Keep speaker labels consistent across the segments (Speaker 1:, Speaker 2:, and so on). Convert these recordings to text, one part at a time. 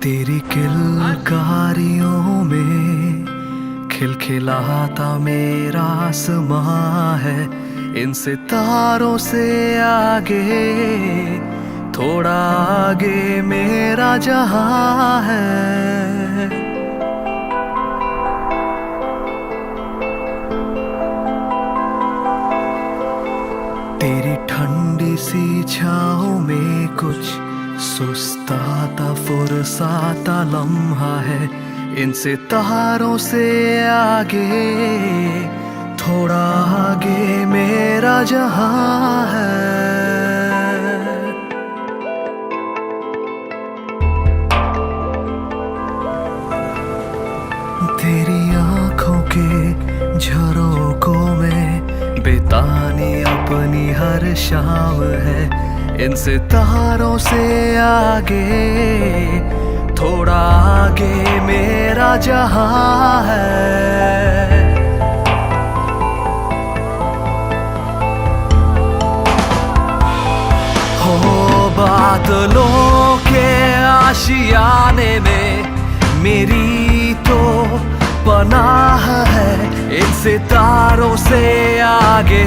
Speaker 1: तेरी किलकारियों में खिलखिलाता मेरा आसमां है। इन सितारों से आगे, थोड़ा आगे मेरा जहां है। तेरी ठंडी सी छाँव में कुछ सुस्ताता फुरसाता लम्हा है। इन सितारों से आगे, थोड़ा आगे मेरा जहां है। तेरी आंखों के झरोकों में बितानी अपनी हर शाम है। इन सितारों से आगे, थोड़ा आगे मेरा जहां है। हो बादलों के आशियाने में मेरी तो पनाह है। इन सितारों से आगे,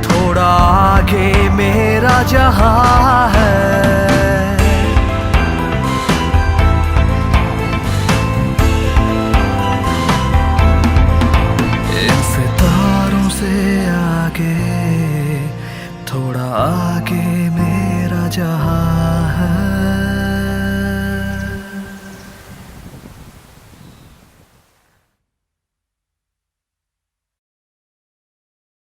Speaker 1: थोड़ा आगे मेरा जहां है। इन सितारों से आगे, थोड़ा आगे मेरा जहां है।